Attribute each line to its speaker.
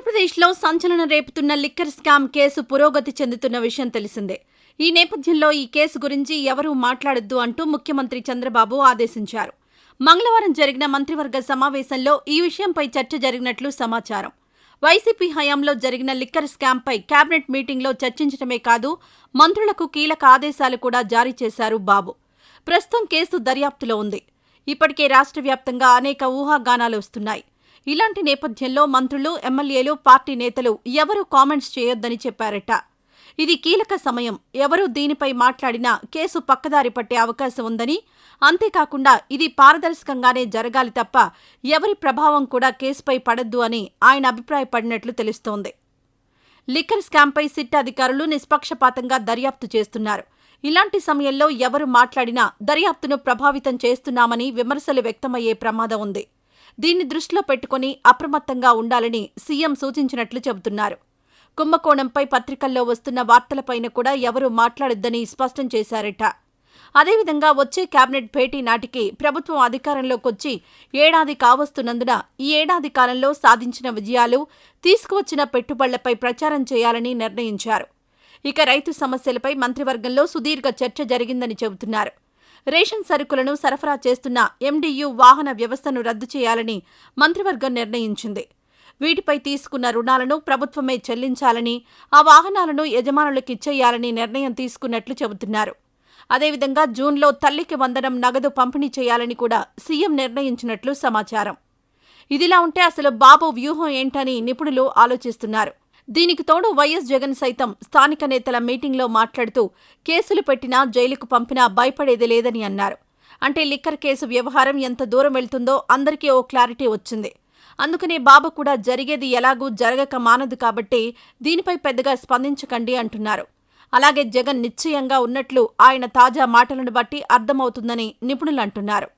Speaker 1: ఆంధ్రప్రదేశ్లో సంచలనం రేపుతున్న liquor scam case పురోగతి చెందుతున్న విషయం తెలిసిందే. ఈ నేపథ్యంలో ఈ కేసు గురించి ఎవరూ మాట్లాడొద్దు అంటూ ముఖ్యమంత్రి చంద్రబాబు ఆదేశించారు. మంగళవారం జరిగిన మంత్రివర్గ సమావేశంలో ఈ విషయంపై చర్చ జరిగినట్లు సమాచారం. వైసీపీ హయాంలో జరిగిన లిక్కర్ స్కామ్పై కేబినెట్ మీటింగ్లో చర్చించడమే కాదు, మంత్రులకు కీలక ఆదేశాలు కూడా జారీ చేశారు బాబు. ప్రస్తుతం కేసు దర్యాప్తులో ఉంది. ఇప్పటికే రాష్ట్ర వ్యాప్తంగా అనేక ఊహాగానాలు వస్తున్నాయి. ఇలాంటి నేపథ్యంలో మంత్రులు, ఎమ్మెల్యేలు, పార్టీ నేతలు ఎవరూ కామెంట్స్ చేయొద్దని చెప్పారట. ఇది కీలక సమయం. ఎవరూ దీనిపై మాట్లాడినా కేసు పక్కదారి పట్టే అవకాశం ఉందని, అంతేకాకుండా ఇది పారదర్శకంగానే జరగాలి తప్ప ఎవరి ప్రభావం కూడా కేసుపై పడొద్దు అని ఆయన అభిప్రాయపడినట్లు తెలుస్తోంది. లిక్కర్ స్కామ్పై సిట్ అధికారులు నిష్పక్షపాతంగా దర్యాప్తు చేస్తున్నారు. ఇలాంటి సమయంలో ఎవరు మాట్లాడినా దర్యాప్తును ప్రభావితం చేస్తున్నామని విమర్శలు వ్యక్తమయ్యే ప్రమాదం ఉంది. దీన్ని దృష్టిలో పెట్టుకుని అప్రమత్తంగా ఉండాలని సీఎం సూచించినట్లు చెబుతున్నారు. కుంభకోణంపై పత్రికల్లో వస్తున్న వార్తలపైన కూడా ఎవరూ మాట్లాడొద్దని స్పష్టం చేశారట. అదేవిధంగా వచ్చే కేబినెట్ భేటీ నాటికి ప్రభుత్వం అధికారంలోకొచ్చి ఏడాది కావస్తున్నందున ఈ ఏడాది కాలంలో సాధించిన విజయాలు, తీసుకువచ్చిన పెట్టుబడులపై ప్రచారం చేయాలని నిర్ణయించారు. ఇక రైతు సమస్యలపై మంత్రివర్గంలో సుదీర్ఘ చర్చ జరిగిందని చెబుతున్నారు. రేషన్ సరుకులను సరఫరా చేస్తున్న ఎండియు వాహన వ్యవస్థను రద్దు చేయాలని మంత్రివర్గం నిర్ణయించింది. వీటిపై తీసుకున్న రుణాలను ప్రభుత్వమే చెల్లించాలని, ఆ వాహనాలను యజమానులకిచ్చేయాలని నిర్ణయం తీసుకున్నట్లు చెబుతున్నారు. అదేవిధంగా జూన్లో తల్లికి వందనం నగదు పంపిణీ చేయాలని కూడా సీఎం నిర్ణయించినట్లు సమాచారం. ఇదిలా ఉంటే అసలు బాబు వ్యూహం ఏంటని నిపుణులు ఆలోచిస్తున్నారు. దీనికి తోడు వైఎస్ జగన్ సైతం స్థానిక నేతల మీటింగ్లో మాట్లాడుతూ కేసులు పెట్టినా, జైలుకు పంపినా భయపడేది లేదని అన్నారు. అంటే లిక్కర్ కేసు వ్యవహారం ఎంత దూరం వెళ్తుందో అందరికీ ఓ క్లారిటీ వచ్చింది. అందుకనే బాబు కూడా జరిగేది ఎలాగూ జరగక మానదు కాబట్టి దీనిపై పెద్దగా స్పందించకండి అంటున్నారు. అలాగే జగన్ నిశ్చయంగా ఉన్నట్లు ఆయన తాజా మాటలను బట్టి అర్థమవుతుందని నిపుణులు అంటున్నారు.